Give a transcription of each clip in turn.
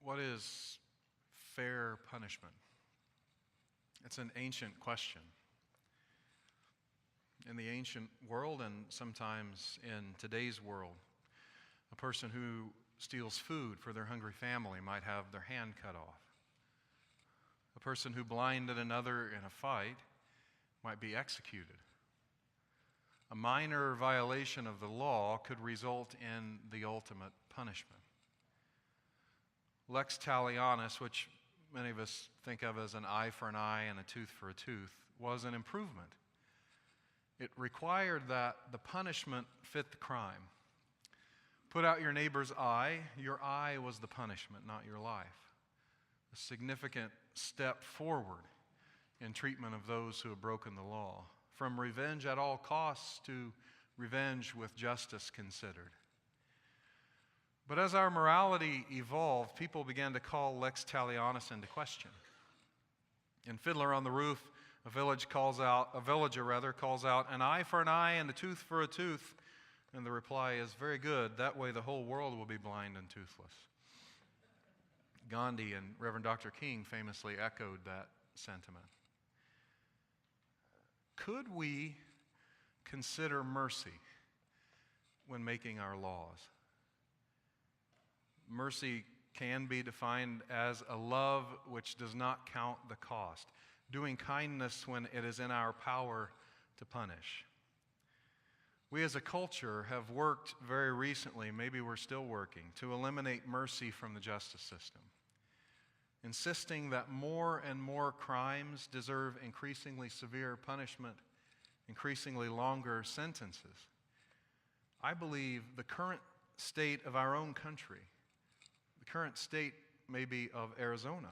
What is fair punishment? It's an ancient question. In the ancient world, and sometimes in today's world, a person who steals food for their hungry family might have their hand cut off. A person who blinded another in a fight might be executed. A minor violation of the law could result in the ultimate punishment. Lex talionis, which many of us think of as an eye for an eye and a tooth for a tooth, was an improvement. It required that the punishment fit the crime. Put out your neighbor's eye, your eye was the punishment, not your life. A significant step forward in treatment of those who have broken the law. From revenge at all costs to revenge with justice considered. But as our morality evolved, people began to call lex talionis into question. In Fiddler on the Roof, a villager calls out, an eye for an eye and a tooth for a tooth. And the reply is, very good, that way the whole world will be blind and toothless. Gandhi and Reverend Dr. King famously echoed that sentiment. Could we consider mercy when making our laws? Mercy can be defined as a love which does not count the cost, doing kindness when it is in our power to punish. We as a culture have worked very recently, maybe we're still working, to eliminate mercy from the justice system, insisting that more and more crimes deserve increasingly severe punishment, increasingly longer sentences. I believe the current state of our own country, the current state maybe of Arizona,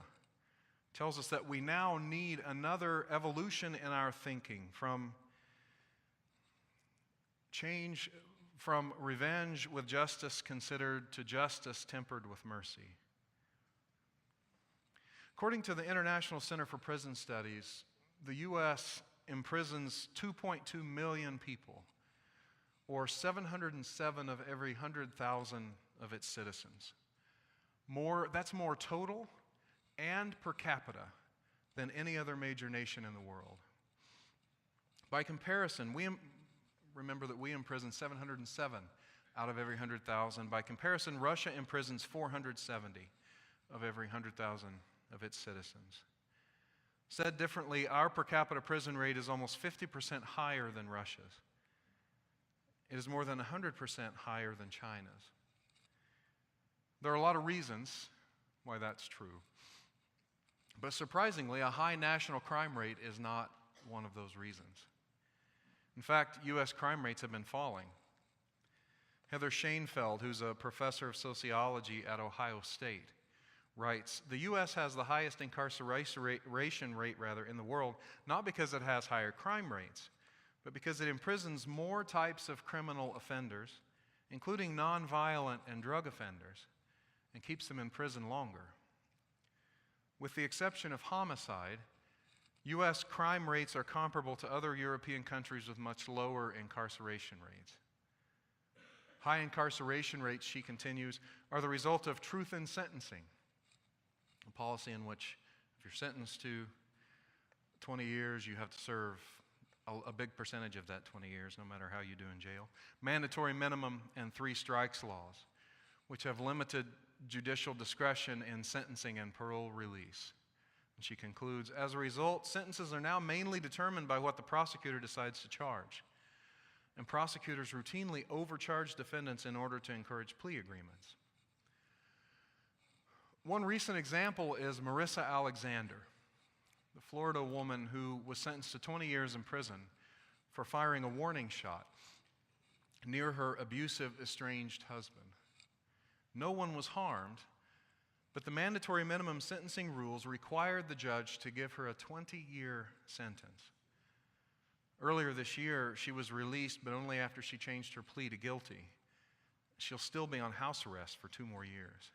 tells us that we now need another evolution in our thinking from change from revenge with justice considered to justice tempered with mercy. According to the International Center for Prison Studies, the U.S. imprisons 2.2 million people, or 707 of every 100,000 of its citizens. That's more total and per capita than any other major nation in the world. By comparison, remember that we imprison 707 out of every 100,000. By comparison, Russia imprisons 470 of every 100,000 of its citizens. Said differently, our per capita prison rate is almost 50% higher than Russia's. It is more than 100% higher than China's. There are a lot of reasons why that's true. But surprisingly, a high national crime rate is not one of those reasons. In fact, U.S. crime rates have been falling. Heather Shainfeld, who's a professor of sociology at Ohio State, writes, the U.S. has the highest incarceration rate in the world, not because it has higher crime rates, but because it imprisons more types of criminal offenders, including nonviolent and drug offenders, and keeps them in prison longer. With the exception of homicide, U.S. crime rates are comparable to other European countries with much lower incarceration rates. High incarceration rates, she continues, are the result of truth in sentencing, a policy in which if you're sentenced to 20 years, you have to serve a big percentage of that 20 years, no matter how you do in jail. Mandatory minimum and 3 strikes laws, which have limited judicial discretion in sentencing and parole release. And she concludes, as a result, sentences are now mainly determined by what the prosecutor decides to charge. And prosecutors routinely overcharge defendants in order to encourage plea agreements. One recent example is Marissa Alexander, the Florida woman who was sentenced to 20 years in prison for firing a warning shot near her abusive, estranged husband. No one was harmed, but the mandatory minimum sentencing rules required the judge to give her a 20-year sentence. Earlier this year, she was released, but only after she changed her plea to guilty. She'll still be on house arrest for 2 more years.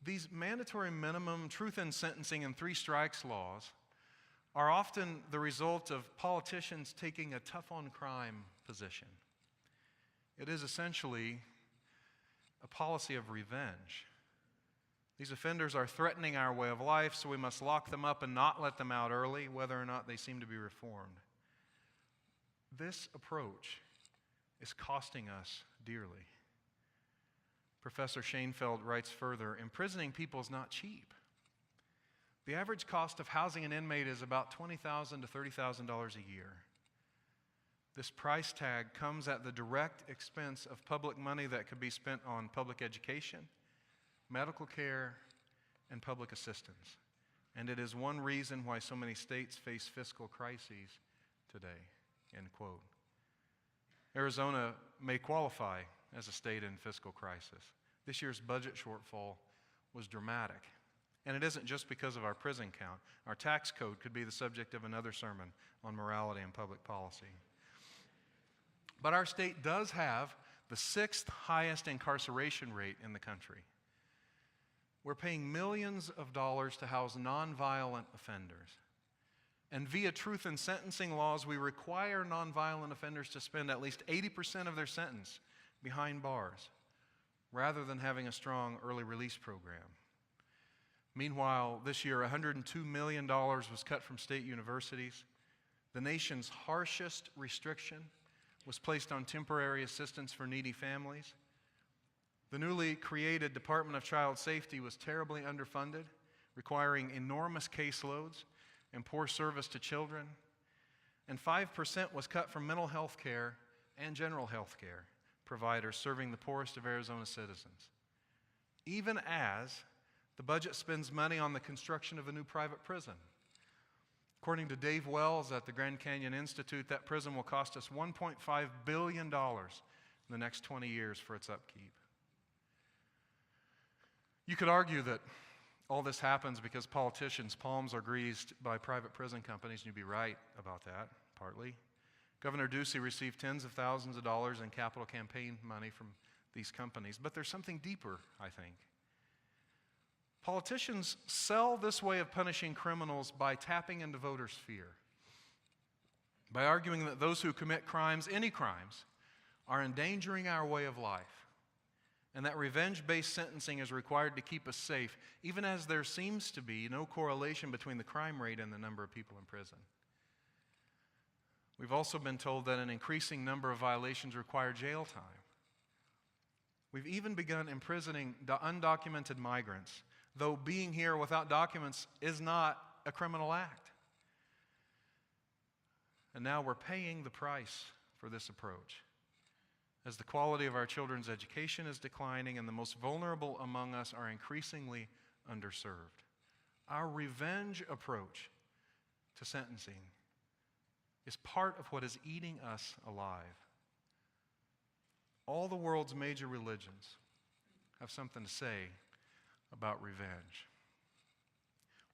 These mandatory minimum, truth in sentencing, and 3 strikes laws are often the result of politicians taking a tough-on-crime position. It is essentially a policy of revenge. These offenders are threatening our way of life, so we must lock them up and not let them out early, whether or not they seem to be reformed. This approach is costing us dearly. Professor Shainfeld writes further, imprisoning people is not cheap. The average cost of housing an inmate is about $20,000 to $30,000 a year. This price tag comes at the direct expense of public money that could be spent on public education, medical care, and public assistance. And it is one reason why so many states face fiscal crises today, end quote. Arizona may qualify as a state in fiscal crisis. This year's budget shortfall was dramatic. And it isn't just because of our prison count. Our tax code could be the subject of another sermon on morality and public policy. But our state does have the 6th highest incarceration rate in the country. We're paying millions of dollars to house nonviolent offenders. And via truth in sentencing laws, we require nonviolent offenders to spend at least 80% of their sentence behind bars, rather than having a strong early release program. Meanwhile, this year, $102 million was cut from state universities. The nation's harshest restriction was placed on temporary assistance for needy families. The newly created Department of Child Safety was terribly underfunded, requiring enormous caseloads and poor service to children. And 5% was cut from mental health care and general health care providers serving the poorest of Arizona citizens. Even as the budget spends money on the construction of a new private prison. According to Dave Wells at the Grand Canyon Institute, that prison will cost us $1.5 billion in the next 20 years for its upkeep. You could argue that all this happens because politicians' palms are greased by private prison companies, and you'd be right about that, partly. Governor Ducey received tens of thousands of dollars in capital campaign money from these companies, but there's something deeper, I think. Politicians sell this way of punishing criminals by tapping into voters' fear, by arguing that those who commit crimes, any crimes, are endangering our way of life, and that revenge-based sentencing is required to keep us safe, even as there seems to be no correlation between the crime rate and the number of people in prison. We've also been told that an increasing number of violations require jail time. We've even begun imprisoning undocumented migrants, though being here without documents is not a criminal act. And now we're paying the price for this approach, as the quality of our children's education is declining and the most vulnerable among us are increasingly underserved. Our revenge approach to sentencing is part of what is eating us alive. All the world's major religions have something to say about revenge.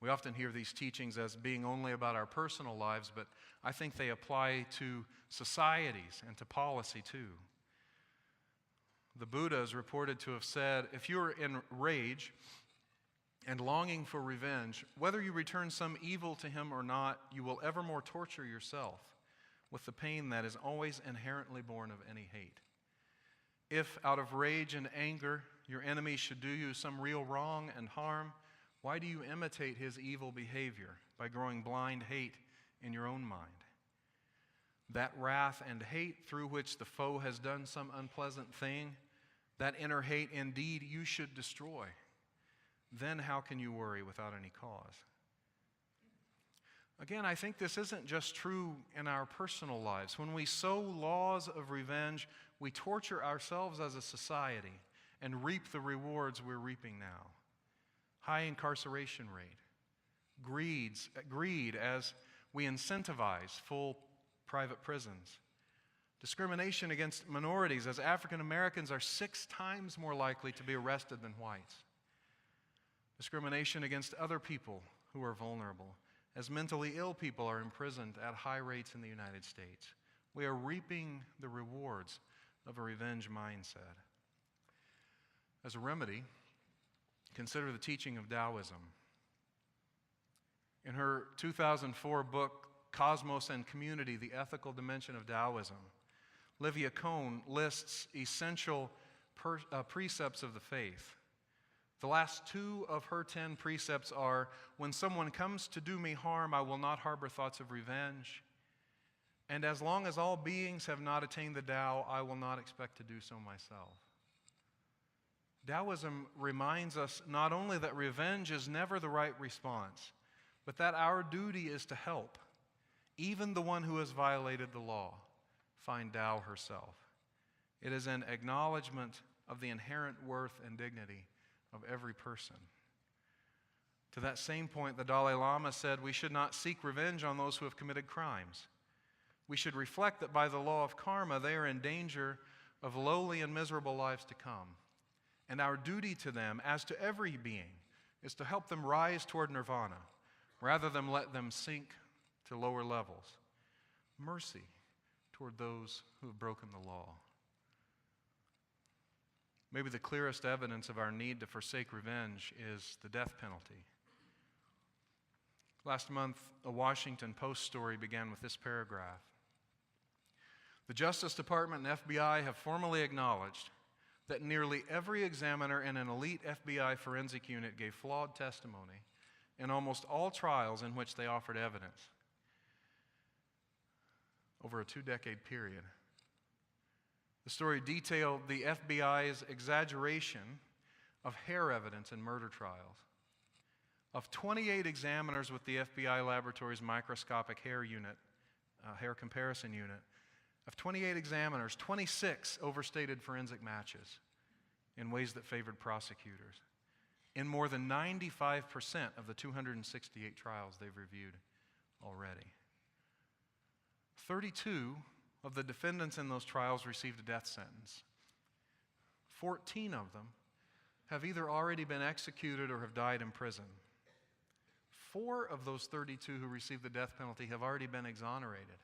We often hear these teachings as being only about our personal lives, but I think they apply to societies and to policy too. The Buddha is reported to have said, if you are in rage and longing for revenge, whether you return some evil to him or not, you will evermore torture yourself with the pain that is always inherently born of any hate. If out of rage and anger your enemy should do you some real wrong and harm, why do you imitate his evil behavior by growing blind hate in your own mind? That wrath and hate through which the foe has done some unpleasant thing, that inner hate indeed you should destroy. Then how can you worry without any cause? Again, I think this isn't just true in our personal lives. When we sow laws of revenge, we torture ourselves as a society and reap the rewards we're reaping now. High incarceration rate, greed as we incentivize full private prisons, discrimination against minorities as African Americans are 6 times more likely to be arrested than whites, discrimination against other people who are vulnerable as mentally ill people are imprisoned at high rates in the United States. We are reaping the rewards of a revenge mindset. As a remedy, consider the teaching of Taoism. In her 2004 book, Cosmos and Community, The Ethical Dimension of Taoism, Livia Cohn lists essential precepts of the faith. The last 2 of her 10 precepts are, when someone comes to do me harm, I will not harbor thoughts of revenge. And as long as all beings have not attained the Tao, I will not expect to do so myself. Taoism reminds us not only that revenge is never the right response, but that our duty is to help even the one who has violated the law find Tao herself. It is an acknowledgement of the inherent worth and dignity of every person. To that same point, the Dalai Lama said we should not seek revenge on those who have committed crimes. We should reflect that by the law of karma, they are in danger of lowly and miserable lives to come. And our duty to them, as to every being, is to help them rise toward nirvana, rather than let them sink to lower levels. Mercy toward those who have broken the law. Maybe the clearest evidence of our need to forsake revenge is the death penalty. Last month, a Washington Post story began with this paragraph. The Justice Department and FBI have formally acknowledged that nearly every examiner in an elite FBI forensic unit gave flawed testimony in almost all trials in which they offered evidence over a 2-decade period. The story detailed the FBI's exaggeration of hair evidence in murder trials. Of 28 examiners with the FBI laboratory's microscopic hair comparison unit, of 28 examiners, 26 overstated forensic matches in ways that favored prosecutors in more than 95% of the 268 trials they've reviewed already. 32 of the defendants in those trials received a death sentence. 14 of them have either already been executed or have died in prison. 4 of those 32 who received the death penalty have already been exonerated.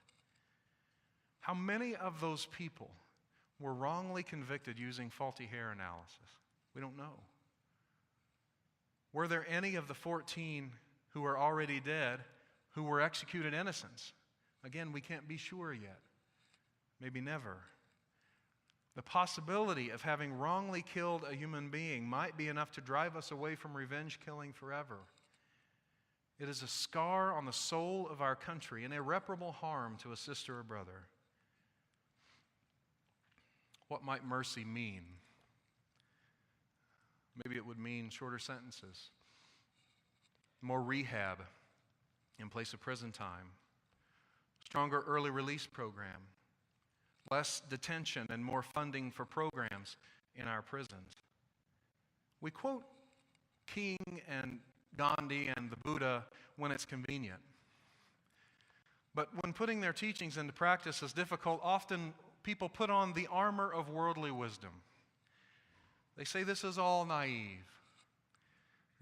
How many of those people were wrongly convicted using faulty hair analysis? We don't know. Were there any of the 14 who are already dead who were executed innocents? Again, we can't be sure yet. Maybe never. The possibility of having wrongly killed a human being might be enough to drive us away from revenge killing forever. It is a scar on the soul of our country, an irreparable harm to a sister or brother. What might mercy mean? Maybe it would mean shorter sentences, more rehab in place of prison time, stronger early release program, less detention and more funding for programs in our prisons. We quote King and Gandhi and the Buddha when it's convenient. But when putting their teachings into practice is difficult, often people put on the armor of worldly wisdom. They say this is all naive.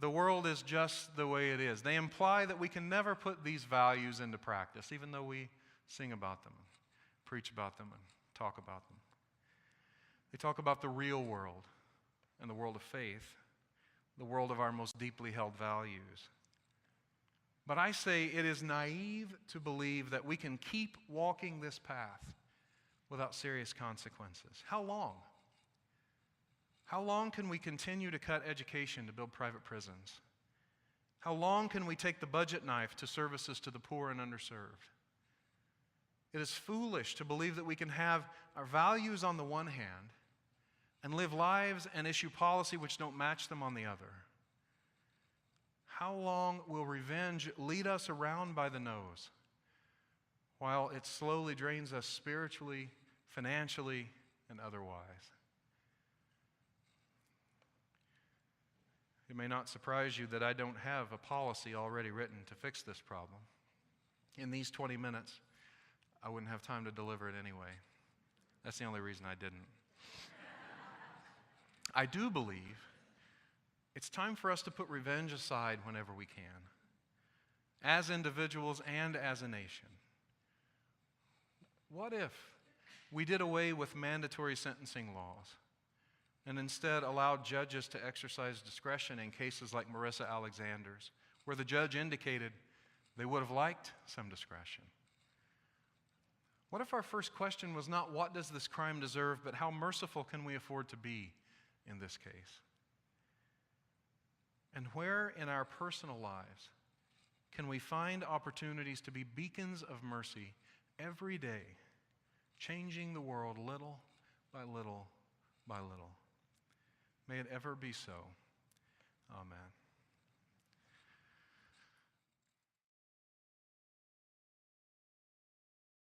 The world is just the way it is. They imply that we can never put these values into practice, even though we sing about them, preach about them, and talk about them. They talk about the real world and the world of faith, the world of our most deeply held values. But I say it is naive to believe that we can keep walking this path without serious consequences. How long? How long can we continue to cut education to build private prisons? How long can we take the budget knife to services to the poor and underserved? It is foolish to believe that we can have our values on the one hand and live lives and issue policy which don't match them on the other. How long will revenge lead us around by the nose while it slowly drains us spiritually, financially, and otherwise? It may not surprise you that I don't have a policy already written to fix this problem. In these 20 minutes, I wouldn't have time to deliver it anyway. That's the only reason I didn't. I do believe it's time for us to put revenge aside whenever we can, as individuals and as a nation. What if we did away with mandatory sentencing laws and instead allowed judges to exercise discretion in cases like Marissa Alexander's, where the judge indicated they would have liked some discretion? What if our first question was not what does this crime deserve, but how merciful can we afford to be in this case? And where in our personal lives can we find opportunities to be beacons of mercy every day, changing the world little by little by little? May it ever be so.